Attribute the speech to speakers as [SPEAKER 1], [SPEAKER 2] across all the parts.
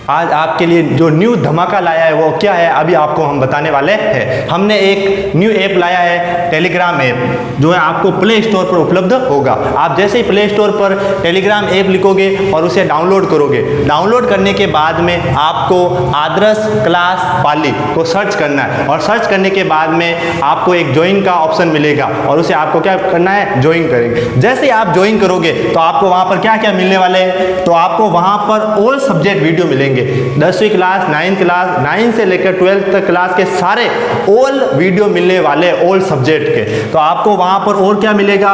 [SPEAKER 1] आज आपके लिए जो न्यू धमाका लाया है वो क्या है, अभी आपको हम बताने वाले हैं। हमने एक न्यू ऐप लाया है, टेलीग्राम ऐप, जो है आपको प्ले स्टोर पर उपलब्ध होगा। आप जैसे ही प्ले स्टोर पर टेलीग्राम ऐप लिखोगे और उसे डाउनलोड करोगे, डाउनलोड करने के बाद में आपको आदर्श क्लास पाली को सर्च करना है, और सर्च करने के बाद में आपको एक ज्वाइन का ऑप्शन मिलेगा और उसे आपको क्या करना है, ज्वाइन करेंगे। जैसे ही आप ज्वाइन करोगे तो आपको वहाँ पर क्या क्या मिलने वाले हैं, तो आपको वहाँ पर ऑल सब्जेक्ट वीडियो मिलेंगे। 10वीं क्लास, 9th क्लास, 9 से लेकर 12th तक क्लास के सारे ऑल वीडियो मिलने वाले, ऑल सब्जेक्ट के। तो आपको वहाँ पर और क्या मिलेगा,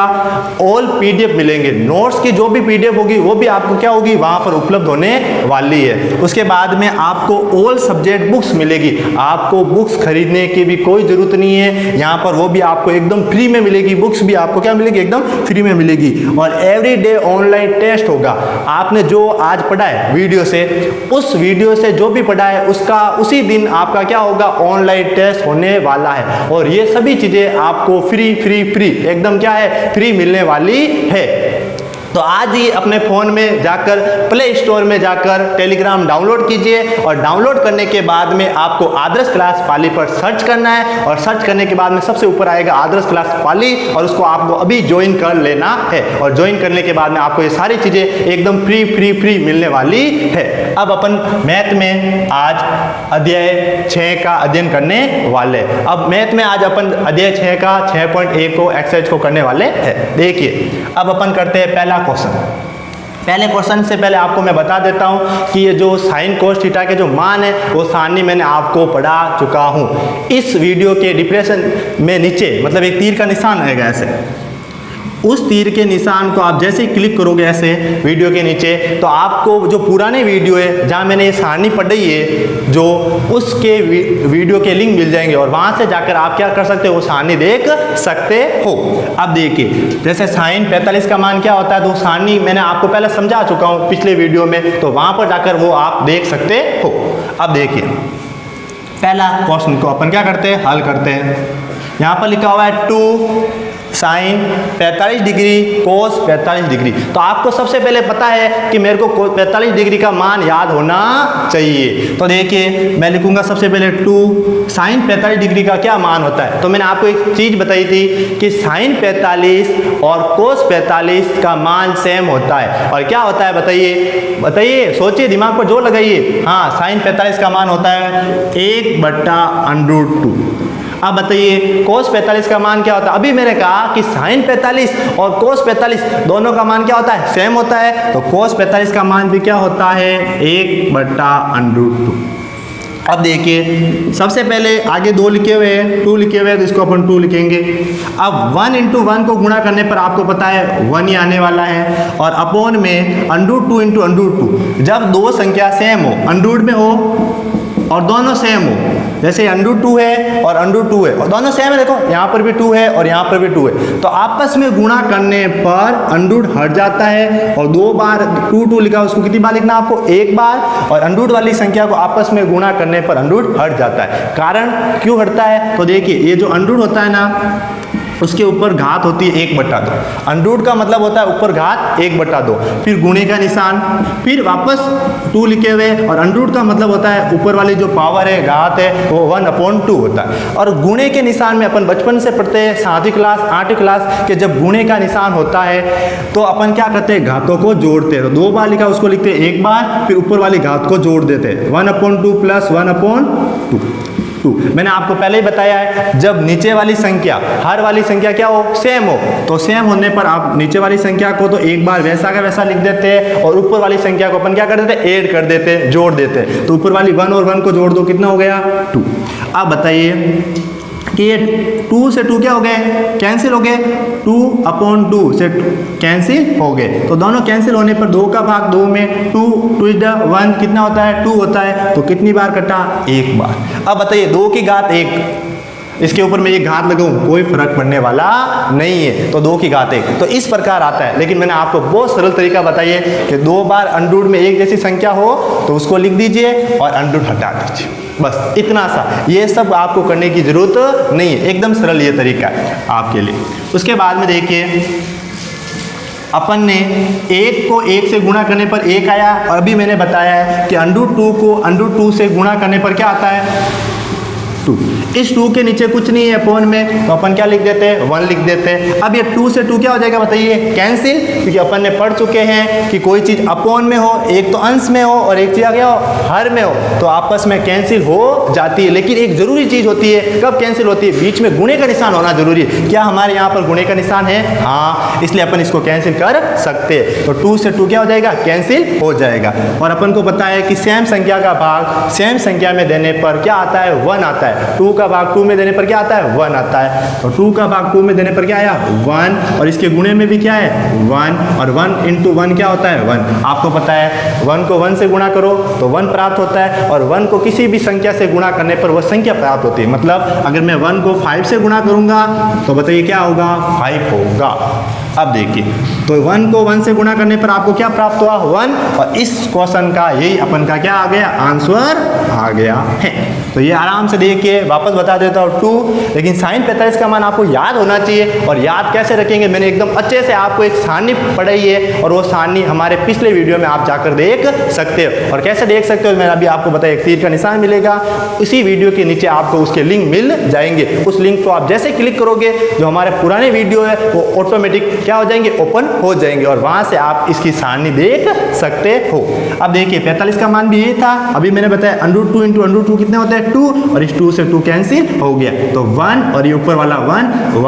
[SPEAKER 1] ऑल PDF मिलेंगे। नोट्स की जो भी PDF होगी वो भी आपको क्या होगी, वहाँ पर उपलब्ध होने वाली है। उसके बाद में आपको ऑल सब्जेक्ट बुक्स मिलेगी। आपको बुक्स खरीदने की भी कोई ज़रूरत नहीं है, यहाँ पर वो भी आपको एकदम फ्री में मिलेगी। बुक्स भी आपको क्या मिलेगी, एकदम फ्री में मिलेगी। और एवरीडे ऑनलाइन टेस्ट होगा। आपने जो आज पढ़ा है वीडियो से, उस वीडियो से जो भी पढ़ा है उसका उसी दिन आपका क्या होगा, ऑनलाइन टेस्ट होने वाला है। और ये सभी चीज़ें आपको फ्री एकदम क्या है, फ्री मिलने वाली है। तो आज ही अपने फ़ोन में जाकर प्ले स्टोर में जाकर टेलीग्राम डाउनलोड कीजिए, और डाउनलोड करने के बाद में आपको आदर्श क्लास पाली पर सर्च करना है, और सर्च करने के बाद में सबसे ऊपर आएगा आदर्श क्लास पाली, और उसको आपको अभी ज्वाइन कर लेना है। और ज्वाइन करने के बाद में आपको ये सारी चीज़ें एकदम फ्री मिलने वाली है। अब अपन मैथ में आज अध्याय 6 का अध्ययन करने वाले। अब मैथ में आज अपन अध्याय 6 का 6.1 को एक्सरसाइज को करने वाले हैं। देखिए, अब अपन करते हैं पहला क्वेश्चन। पहले क्वेश्चन से पहले आपको मैं बता देता हूं कि ये जो साइन कोस थीटा के जो मान है वो सारणी मैंने आपको पढ़ा चुका हूं। इस वीडियो के डिस्क्रिप्शन में नीचे मतलब एक तीर का निशान आएगा ऐसे, उस तीर के निशान को आप जैसे ही क्लिक करोगे ऐसे वीडियो के नीचे, तो आपको जो पुराने वीडियो है जहाँ मैंने ये सारणी पढ़ी है जो, उसके वीडियो के लिंक मिल जाएंगे, और वहाँ से जाकर आप क्या कर सकते हो, वो सारणी देख सकते हो। अब देखिए, जैसे साइन 45 का मान क्या होता है, तो सारणी मैंने आपको पहले समझा चुका हूँ पिछले वीडियो में, तो वहाँ पर जाकर वो आप देख सकते हो। अब देखिए, पहला क्वेश्चन को अपन क्या करते हैं, हल करते हैं। यहाँ पर लिखा हुआ है 2 साइन 45 डिग्री कोस 45 डिग्री। तो आपको सबसे पहले पता है कि मेरे को 45 डिग्री का मान याद होना चाहिए। तो देखिए, मैं लिखूंगा सबसे पहले 2 साइन 45 डिग्री का क्या मान होता है। तो मैंने आपको एक चीज़ बताई थी कि साइन 45 और कोस 45 का मान सेम होता है। और क्या होता है बताइए, सोचिए, दिमाग पर जोर लगाइए। हाँ, साइन 45 का मान होता है 1/√2। अब बताइए, कोस 45 का मान क्या होता है। अभी मैंने कहा कि साइन 45 और कोस 45 दोनों का मान क्या होता है, सेम होता है। तो कोस 45 का मान भी क्या होता है, 1/√2। अब देखिए, सबसे पहले आगे 2 लिखे हुए हैं, 2 लिखे हुए हैं, तो इसको अपन 2 लिखेंगे। अब 1 × 1 को गुणा करने पर आपको पता है 1 ही आने वाला है, और अपॉन में √2 × √2। जब दो संख्या सेम हो, अंडरूट में हो और दोनों सेम हो, जैसे √2 है और √2 है और दोनों सेम है, देखो यहाँ पर भी 2 है और यहाँ पर भी 2 है, तो आपस में गुणा करने पर अंडरूट हट जाता है। और 2 बार 2 लिखा, उसको कितनी बार लिखना आपको, 1 बार। और अंडरूट वाली संख्या को आपस में गुणा करने पर अंडरूट हट जाता है। कारण क्यों हटता है, तो देखिए, ये जो अंडरूट होता है ना, उसके ऊपर घात होती है 1/2। अंडरूट का मतलब होता है ऊपर घात 1/2, फिर गुणे का निशान, फिर वापस 2 लिखे हुए, और अंडरूट का मतलब होता है ऊपर वाली जो पावर है, घात है, वो 1/2 होता है। और गुणे के निशान में अपन बचपन से पढ़ते हैं, 7वीं क्लास 8वीं क्लास के, जब गुणे का निशान होता है तो अपन क्या करते हैं, घातों को जोड़ते हैं। तो 2 बार लिखा, उसको लिखते हैं 1 बार, फिर ऊपर वाली घात को जोड़ देते हैं, 1/2 + 1/2। मैंने आपको पहले ही बताया है, जब नीचे वाली संख्या, हर वाली संख्या क्या हो, सेम हो, तो सेम होने पर आप नीचे वाली संख्या को तो 1 बार वैसा का वैसा लिख देते हैं, और ऊपर वाली संख्या को अपन क्या कर देते हैं, ऐड कर देते हैं, जोड़ देते हैं। तो ऊपर वाली 1 और 1 को जोड़ दो, कितना हो गया, 2। अब बताइए कि ये 2 से 2 क्या हो गए, कैंसिल हो गए, 2/2 से कैंसिल हो गए। तो दोनों कैंसिल होने पर 2 का भाग 2 में 2 2 1 कितना होता है, 2 होता है। तो कितनी बार कटा, 1 बार। अब बताइए, 2 की घात 1, इसके ऊपर मैं ये घात लगाऊं, कोई फर्क पड़ने वाला नहीं है, तो 2 की घात 1। तो इस प्रकार आता है। लेकिन मैंने आपको बहुत सरल तरीका बताइए कि 2 बार अंडरूट में एक जैसी संख्या हो तो उसको लिख दीजिए और अंडरूट हटा दीजिए, बस इतना सा। ये सब आपको करने की जरूरत नहीं है, एकदम सरल ये तरीका है आपके लिए। उसके बाद में देखिए, अपन ने 1 को 1 से गुणा करने पर 1 आया, और अभी मैंने बताया है कि √2 को √2 से गुणा करने पर क्या आता है 2। इस 2 के नीचे कुछ नहीं है अपॉन में, तो अपन क्या लिख देते हैं 1 लिख देते हैं। अब ये 2 से 2 क्या हो जाएगा बताइए कैंसिल, क्योंकि अपन ने पढ़ चुके हैं कि कोई चीज़ अपॉन में हो, एक तो अंश में हो और एक चीज़ आ गया हो हर में हो, तो आपस में कैंसिल हो जाती है। लेकिन एक जरूरी चीज़ होती है, कब कैंसिल होती है, बीच में गुणे का निशान होना जरूरी है। क्या हमारे यहाँ पर गुणे का निशान है? हाँ, इसलिए अपन इसको कैंसिल कर सकते हैं। तो 2 से 2 क्या हो जाएगा कैंसिल हो जाएगा। और अपन को पता है कि सेम संख्या का भाग सेम संख्या में देने पर क्या आता है 1 आता है। 2 का भाग 2 में देने पर क्या आता है 1 आता है। तो 2 का भाग 2 में देने पर क्या आया 1, और इसके गुणे में भी क्या है 1, और 1 × 1 क्या होता है 1। आपको पता है 1 को 1 से गुणा करो तो 1 प्राप्त होता है, और 1 को किसी भी संख्या से गुणा करने पर वह संख्या प्राप्त होती है। मतलब अगर मैं 1 को 5 से गुणा करूंगा तो बताइए क्या होगा 5 होगा। अब देखिए, तो 1 को 1 से गुणा करने पर आपको क्या प्राप्त हुआ 1, और इस क्वेश्चन का यही अपन का क्या आ गया आंसर आ गया है। तो ये आराम से देखिए, वापस बता देता हूँ 2, लेकिन sin 45 का मान आपको याद होना चाहिए। और याद कैसे रखेंगे, मैंने एकदम अच्छे से आपको एक सारणी पढ़ाई है, और वो सारणी हमारे पिछले वीडियो में आप जाकर देख सकते हो। और कैसे देख सकते हो मैंने अभी आपको बताया, एक तीर का निशान मिलेगा, इसी वीडियो के नीचे आपको उसके लिंक मिल जाएंगे। उस लिंक को आप जैसे क्लिक करोगे जो हमारे पुराने वीडियो है वो ऑटोमेटिक क्या हो जाएंगे ओपन हो जाएंगे, और वहां से आप इसकी सारणी देख सकते हो। अब देखिए 45 का मान भी यही था, अभी मैंने बताया √2 × √2 कितने होते हैं 2, और इस 2 से 2 कैंसिल हो गया तो 1, और ये ऊपर वाला 1 ×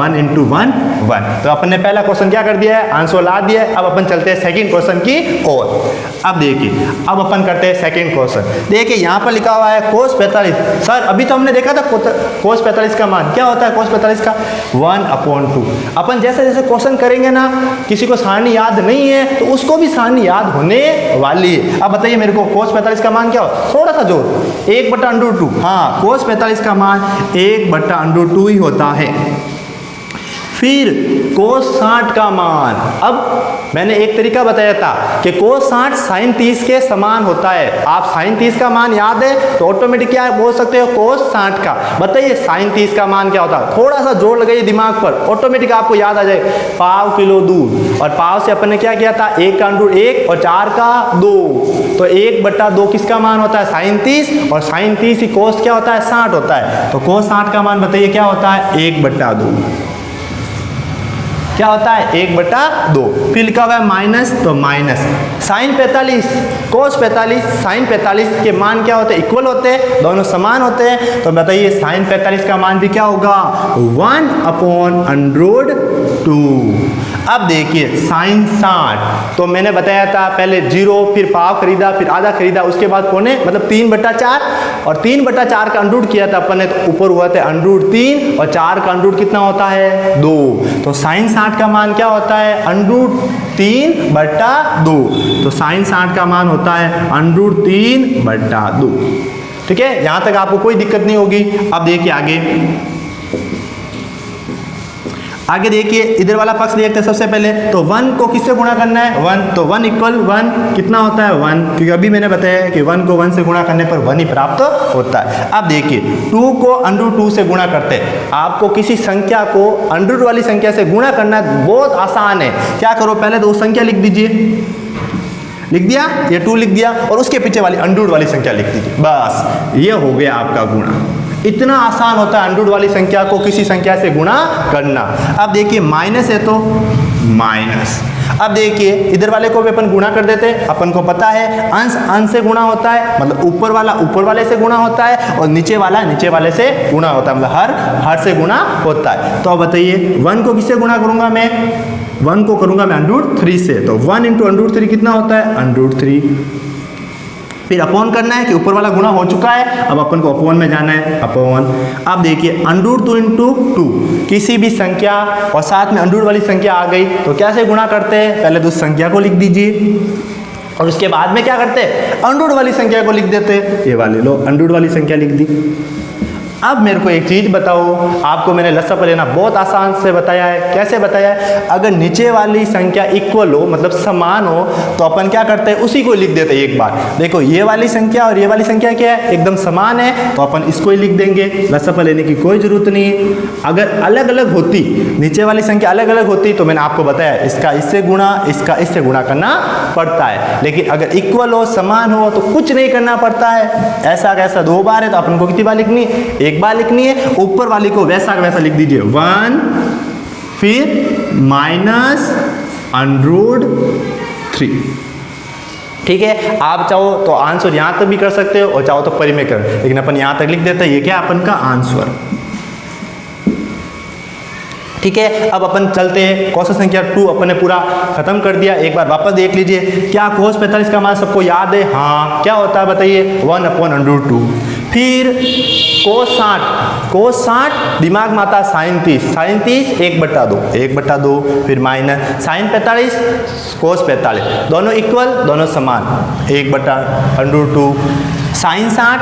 [SPEAKER 1] 1 1। तो अपन ने पहला क्वेश्चन क्या कर दिया है आंसर ला दिया है। अब अपन चलते हैं सेकंड क्वेश्चन की ओर। अब देखिए, अब अपन करते हैं सेकंड क्वेश्चन। देखिए यहाँ पर लिखा हुआ है cos 45। सर अभी तो हमने देखा था cos 45 का मान क्या होता है, cos 45 का 1/2। अपन जैसे जैसे क्वेश्चन करेंगे ना, किसी को सारणी याद नहीं है तो उसको भी सारणी याद होने वाली है। अब बताइए मेरे को cos 45 का मान क्या हो, थोड़ा सा जोर 1/√2। हाँ, cos 45 का मान 1/√2 ही होता है। फिर cos 60 का मान, अब मैंने एक तरीका बताया था कि cos 60 sin 30 के समान होता है। आप sin 30 का मान याद है तो ऑटोमेटिक क्या बोल सकते हो cos 60 का। बताइए sin 30 का मान क्या होता है, थोड़ा सा जोर लगाइए दिमाग पर, ऑटोमेटिक आपको याद आ जाए पाव किलो दूध, और पाव से अपन ने क्या किया था 1 का √1 और 4 का 2, तो 1/2 किसका मान होता है sin 30, और sin 30 ही cos क्या होता है 60 होता है। तो cos 60 का मान बताइए क्या होता है 1/2, क्या होता है 1/2। फिर लिखा हुआ है माइनस, तो माइनस sin 45 cos 45 sin 45 के मान क्या होते हैं इक्वल होते हैं, दोनों समान होते हैं। तो बताइए sin 45 का मान भी क्या होगा 1/√2। अब देखिए sin 60, तो मैंने बताया था पहले 0, फिर पाव खरीदा, फिर आधा खरीदा, उसके बाद पौने मतलब 3/4, और 3/4 का अंडरूट किया था अपन ने, तो ऊपर हुआ था √3, और 4 का अंडरूट कितना होता है 2। तो sin 60 का मान क्या होता है √3/2। तो sin 60 का मान होता है √3/2। ठीक है, यहां तक आपको कोई दिक्कत नहीं होगी। अब देखिए आगे देखिए, इधर वाला पक्ष देखते हैं सबसे पहले। तो 1 को किससे गुणा करना है 1, तो 1 = 1 कितना होता है 1, क्योंकि अभी मैंने बताया कि 1 को 1 से गुणा करने पर 1 ही प्राप्त होता है। अब देखिए 2 को √2 से गुणा करते हैं। आपको किसी संख्या को अंडर वाली संख्या से गुणा करना बहुत आसान है। क्या करो, पहले तो संख्या लिख दीजिए, लिख दिया, ये 2 लिख दिया, और उसके पीछे वाली अंडर वाली संख्या लिख दीजिए, बस ये हो गया आपका गुणा। इतना आसान होता है अंडर वाली संख्या को किसी संख्या से गुणा करना। अब देखिए माइनस है तो माइनस। अब देखिए इधर वाले को भी अपन गुणा कर देते हैं। अपन को पता है अंश अंश से गुणा होता है, मतलब ऊपर वाला ऊपर वाले से गुणा होता है, और नीचे वाला नीचे वाले से गुणा होता है, मतलब हर से गुणा होता है। तो अब बताइए 1 को किससे गुणा करूंगा मैं, 1 को करूंगा मैं √3 से। तो 1 × √3 कितना होता है √3। फिर अपॉन करना है कि ऊपर वाला गुणा हो चुका है, अब अपन को अपॉन में जाना है, अपॉन। अब देखिए √2 × 2, किसी भी संख्या और साथ में अंडर वाली संख्या आ गई तो कैसे गुणा करते हैं, पहले तो उस संख्या को लिख दीजिए, और उसके बाद में क्या करते हैं अंडर वाली संख्या को लिख देते हैं। ये वाले लो अंडर वाली संख्या लिख दी। अब मेरे को एक चीज़ बताओ, आपको मैंने लसाअ लेना बहुत आसान से बताया है। कैसे बताया है? अगर नीचे वाली संख्या इक्वल हो, मतलब समान हो, तो अपन क्या करते हैं, उसी को लिख देते हैं एक बार। देखो ये वाली संख्या और ये वाली संख्या क्या है, एकदम समान है, तो अपन इसको ही लिख देंगे, लसाअ लेने की कोई जरूरत नहीं है। अगर अलग अलग होती, नीचे वाली संख्या अलग अलग होती, तो मैंने आपको बताया इसका इससे गुणा, इसका इससे गुणा करना पड़ता है। लेकिन अगर इक्वल हो, समान हो, तो कुछ नहीं करना पड़ता है। ऐसा कैसा 2 बार है तो अपन को कितनी बार लिखनी है, 1 बार लिखनी है। ऊपर वाली को वैसा वैसा लिख दीजिए 1, फिर माइनस √3। ठीक है, आप चाहो तो आंसर यहाँ तक भी कर सकते हो और चाहो तो परिमेय कर, लेकिन अपन यहाँ तक लिख देते हैं, ये क्या अपन का आंसर। ठीक है, अब अपन चलते हैं कौशल संख्या 2 अपन ने पूरा खत्म कर दिया। एक बार वापस देख लीजिए, क्या cos 45 का मान सबको याद है? हाँ, क्या होता है बताइए, 1/√2। फिर cos 60 दिमाग में आता है sin 30 1/2 1/2, फिर माइनस sin 45 cos 45, दोनों इक्वल, दोनों समान, 1/√2। sin 60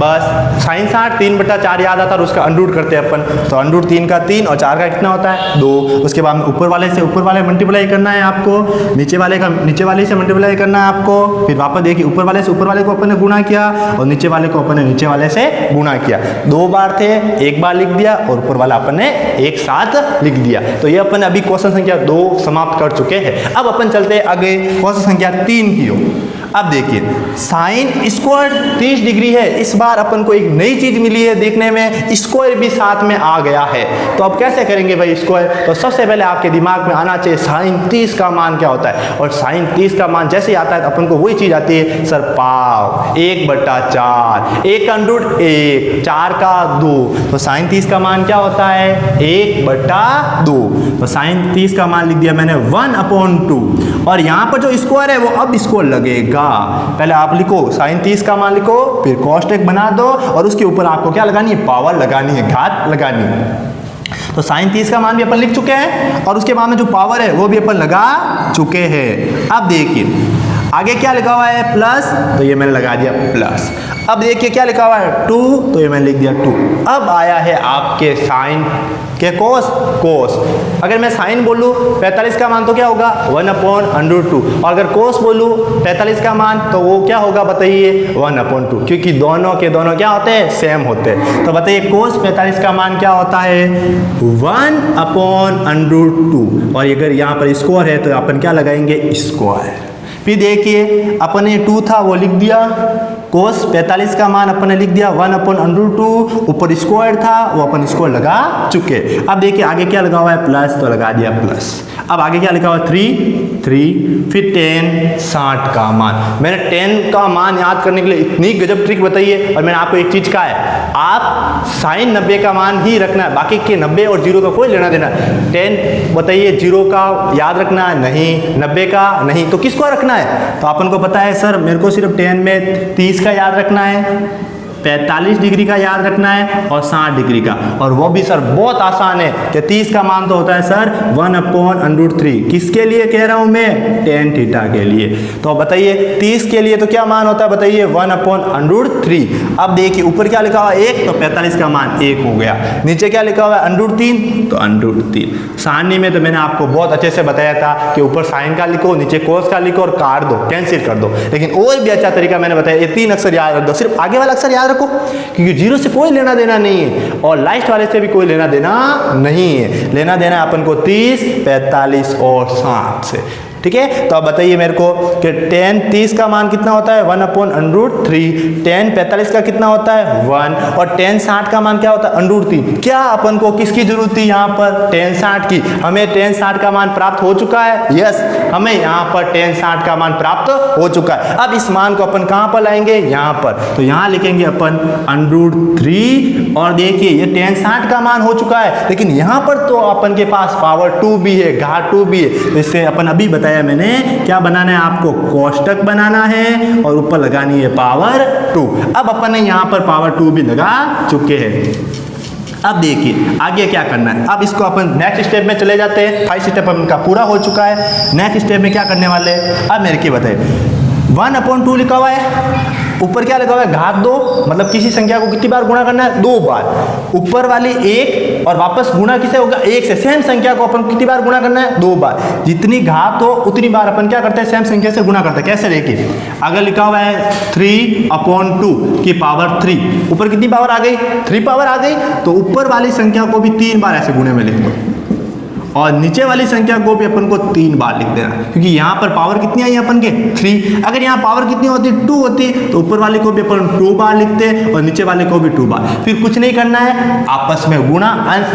[SPEAKER 1] बस sin 60 3/4 याद आता है और उसका अंडरूट करते हैं अपन, तो √3 का 3 और 4 का कितना होता है 2। उसके बाद में ऊपर वाले से ऊपर वाले मल्टीप्लाई करना है आपको, नीचे वाले का नीचे वाले से मल्टीप्लाई करना है आपको। फिर वापस देखिए, ऊपर वाले से ऊपर वाले को अपन ने गुणा किया और नीचे वाले को अपन ने नीचे वाले से गुणा किया। 2 बार थे, 1 बार लिख दिया और ऊपर वाला अपन ने एक साथ लिख दिया। तो ये अपन अभी क्वेश्चन संख्या 2 समाप्त कर चुके हैं। अब अपन चलते हैं आगे क्वेश्चन संख्या 3 की ओर। अब देखिए, साइन स्क्वायर 30 डिग्री है। इस बार अपन को एक नई चीज मिली है देखने में, स्क्वायर भी साथ में आ गया है। तो अब कैसे करेंगे भाई स्क्वायर? तो सबसे पहले आपके दिमाग में आना चाहिए साइन 30 का मान क्या होता है, और साइन 30 का मान जैसे ही आता है तो अपन को वही चीज आती है, सर पाव 1/4, 1 का √ 1, 4 का 2। तो साइन 30 का मान क्या होता है, 1/2। तो साइन 30 का मान लिख दिया मैंने 1/2। और यहाँ पर जो स्क्वायर है वो अब इसको लगेगा। पहले आप लिखो साइन 30 का मान लिखो, फिर कोष्टक बना दो और उसके ऊपर आपको क्या लगानी है, पावर लगानी है, घात लगानी है। तो साइन 30 का मान भी अपन लिख चुके हैं और उसके बाद में जो पावर है वो भी अपन लगा चुके हैं। अब देखिए आगे क्या लिखा हुआ है, प्लस, तो ये मैंने लगा दिया प्लस। अब देखिए क्या लिखा हुआ है 2, तो ये मैंने लिख दिया 2। अब आया है आपके साइन के कोस। अगर मैं साइन बोलूँ 45 का मान तो क्या होगा 1/√2, और अगर कोस बोलूँ 45 का मान तो वो क्या होगा बताइए 1/2, क्योंकि दोनों के दोनों क्या होते हैं, सेम होते हैं। तो बताइए कोस 45 का मान क्या होता है 1/√2, और अगर यहाँ पर स्क्वायर है तो अपन क्या लगाएंगे स्क्वायर। फिर देखिए अपने 2 था वो लिख दिया, कोस 45 का मान अपन ने लिख दिया 1/√2, ऊपर स्क्वायर था वो अपन स्क्वायर लगा चुके। अब देखिए आगे क्या लगा हुआ है प्लस, तो लगा दिया प्लस। अब आगे क्या लिखा हुआ है 3, फिर 10 60 का मान। मैंने 10 का मान याद करने के लिए इतनी गजब ट्रिक बताई है, और मैंने आपको एक चीज कहा है, आप साइन 90 का मान ही रखना है, बाकी के 90 और 0 का कोई लेना देना। 10 बताइए 0 का याद रखना है नहीं, 90 का नहीं, तो किसको रखना है? तो अपन को पता है सर मेरे को सिर्फ 10 में 30 का याद रखना है, 45 डिग्री का याद रखना है और 60 डिग्री का, और वो भी सर बहुत आसान है कि 30 का मान तो होता है सर 1/√3। किसके लिए कह रहा हूं मैं, tan थीटा के लिए। तो बताइए 30 के लिए तो क्या मान होता है बताइए 1/√3। अब देखिए ऊपर क्या लिखा हुआ है 1, तो 45 का मान 1 हो गया। नीचे क्या लिखा हुआ है √3, तो √3। सारणी में तो मैंने आपको बहुत अच्छे से बताया था कि ऊपर साइन का लिखो, नीचे कोस का लिखो और काट दो, कैंसिल कर दो। लेकिन और भी अच्छा तरीका मैंने बताया, ये 3 अक्षर याद रख दो, सिर्फ आगे वाला अक्षर याद रखो, क्योंकि 0 से कोई लेना देना नहीं है और लास्ट वाले से भी कोई लेना देना नहीं है। लेना देना अपन को 30, 45 और 60 से। ठीक है, तो अब बताइए मेरे को कि tan 30 का मान कितना होता है 1/√3, tan 45 का कितना होता है 1, और tan 60 का मान क्या होता है √3। क्या अपन को किसकी जरूरत थी यहाँ पर, tan 60 की। हमें tan 60 का मान प्राप्त हो चुका है, यस, हमें यहाँ पर tan 60 का मान प्राप्त हो चुका है। अब इस मान को अपन कहाँ पर लाएंगे, यहाँ पर, तो यहाँ लिखेंगे अपन √3, और देखिए ये tan 60 का मान हो चुका है, लेकिन यहाँ पर तो अपन के पास पावर 2 भी है, घात 2 भी है। तो इससे अपन अभी बताया मैंने क्या बनाना है आपको, कोष्टक बनाना है और ऊपर लगानी है पावर 2। अब अपन ने यहाँ पर पावर 2 भी लगा चुके हैं। अब देखिए आगे क्या करना है। अब इसको अपन नेक्स्ट स्टेप में चले जाते हैं। 5 स्टेप अपन का पूरा हो चुका है। नेक्स्ट स्टेप में क्या करने वाले हैं अब मेरे को बताइए। 1/2 लिखा हुआ है, ऊपर क्या लिखा हुआ है, घात 2, मतलब किसी संख्या को कितनी बार गुणा करना है, 2 बार। ऊपर वाली 1 और वापस गुणा किसे होगा, 1 से। सेम संख्या को अपन कितनी बार गुणा करना है, 2 बार। जितनी घात हो उतनी बार अपन क्या करते हैं, सेम संख्या से गुणा करते हैं। कैसे, देखिए अगर लिखा हुआ है 3/2 की पावर 3, ऊपर कितनी पावर आ गई, 3 पावर आ गई, तो ऊपर वाली संख्या को भी 3 बार ऐसे गुणे में लिख दो और नीचे वाली संख्या को भी अपन को 3 बार लिख देना, क्योंकि यहाँ पर पावर कितनी आई अपन के, 3। अगर यहाँ पावर कितनी होती, 2 होती, तो ऊपर वाले को भी अपन 2 बार लिखते और नीचे वाले को भी 2 बार। फिर कुछ नहीं करना है, आपस में गुणा,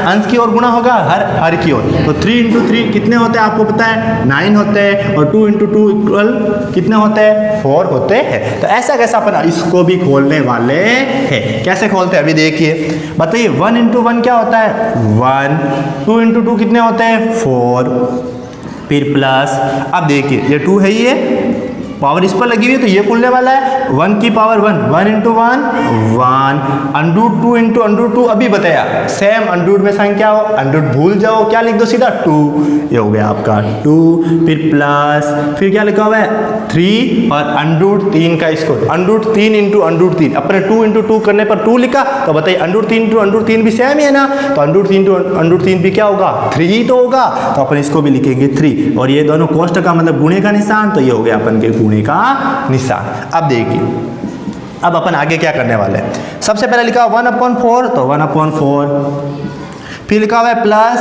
[SPEAKER 1] अंश की ओर गुणा होगा, हर की ओर। तो 3 × 3 कितने होते हैं आपको पता है, 9 होते हैं, और 2 × 2 इक्वल कितने होते हैं, 4 होते हैं। तो ऐसा कैसा अपन इसको भी खोलने वाले हैं। कैसे खोलते हैं अभी देखिए, बताइए। 1 × 1 क्या होता है, 1, 2 × 2 कितने होते हैं, 4, फिर प्लस। अब देखिए ये 2 है, ये पावर इस पर लगी हुई है तो ये खुलने वाला है, 1 की पावर 1, 1 × 1 1, √2 × √2। अभी बताया सेम अंडरूट में संख्या हो, अंडरूट भूल जाओ, क्या लिख दो सीधा, 2। ये हो गया आपका 2, फिर प्लस, फिर क्या लिखा हुआ है, 3 और √3 का स्क्वायर, √3 × √3। अपने 2 × 2 करने पर 2 लिखा, तो बताइए √3 × √3 भी सेम ही है ना, तो √3 × √3 भी क्या होगा, 3 ही तो होगा, तो अपन इसको भी लिखेंगे 3। और ये दोनों कोष्टक का मतलब गुणे का निशान, तो ये हो गया अपन के गुणे का निशान। अब देखिए, अब अपन आगे क्या करने वाले हैं। सबसे पहले लिखा 1/4, तो 1/4, फिर लिखा हुआ है प्लस।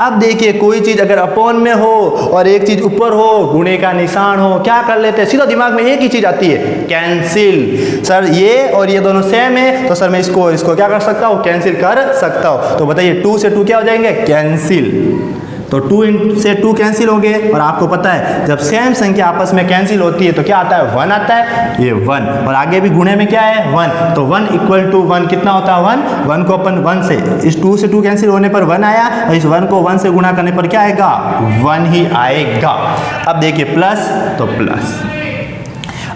[SPEAKER 1] अब देखिए कोई चीज अगर अपॉन में हो और एक चीज ऊपर हो, गुणे का निशान हो, क्या कर लेते हैं, सीधा दिमाग में एक ही चीज आती है, कैंसिल। सर ये और ये दोनों सेम है, तो सर मैं इसको क्या कर सकता हूँ, कैंसिल कर सकता हूँ। तो बताइए 2 से 2 क्या हो जाएंगे, कैंसिल। तो 2 से 2 कैंसिल हो गए। और आपको पता है जब सेम संख्या आपस में कैंसिल होती है तो क्या आता है, 1 आता है, ये 1। और आगे भी गुणे में क्या है, 1, तो 1 = 1 कितना होता है, 1 को अपन 1 से, इस 2 से 2 कैंसिल होने पर 1 आया, और इस 1 को 1 से गुणा करने पर क्या आएगा, 1 ही आएगा। अब देखिए प्लस, तो प्लस।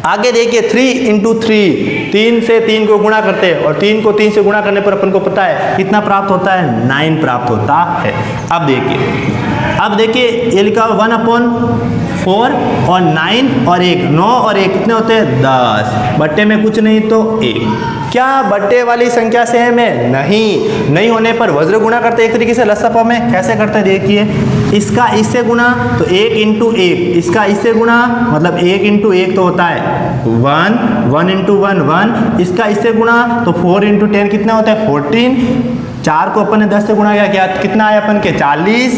[SPEAKER 1] आगे देखिए 3 × 3, 3 से 3 को गुणा करते हैं, और 3 को 3 से गुणा करने पर अपन को पता है कितना प्राप्त होता है, 9 प्राप्त होता है। अब देखिए ये लिखा हुआ 1/4 और 9 और 1, 9 और 1 कितने होते हैं, 10। बट्टे में कुछ नहीं तो 1। क्या बट्टे वाली संख्या सेम है, नहीं होने पर वज्र गुणा करते एक तरीके से लसपा में। कैसे करते हैं देखिए, इसका इससे गुणा तो 1 × 1, इसका इससे गुणा मतलब 1 × 1 तो होता है 1, 1 × 1 1, इसका इससे गुणा तो 4 × 10 कितना होता है, 14। 4 को अपन ने 10 से गुणा किया, क्या कितना आया अपन के, 40।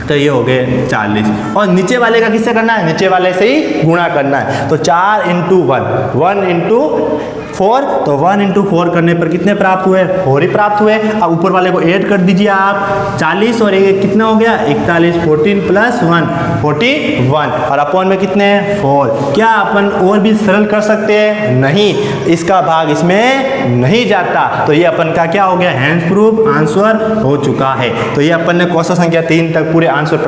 [SPEAKER 1] तो ये हो गए 40। और नीचे वाले का किससे करना है, नीचे वाले से ही गुणा करना है। तो 4 × 1, 1 × 4, तो 1 × 4 करने पर कितने प्राप्त हुए, 4 ही प्राप्त हुए। अब ऊपर वाले को ऐड कर दीजिए आप, 40 और 1 कितना हो गया, 41, 14 + 1 41, और अपॉन में कितने हैं, 4। क्या अपन और भी सरल कर सकते हैं, नहीं, इसका भाग इसमें नहीं जाता। तो ये अपन का क्या हो गया, हैंड्स प्रूफ आंसर हो चुका है। तो ये अपन ने क्वेश्चन संख्या 3 तक पूरे आंसर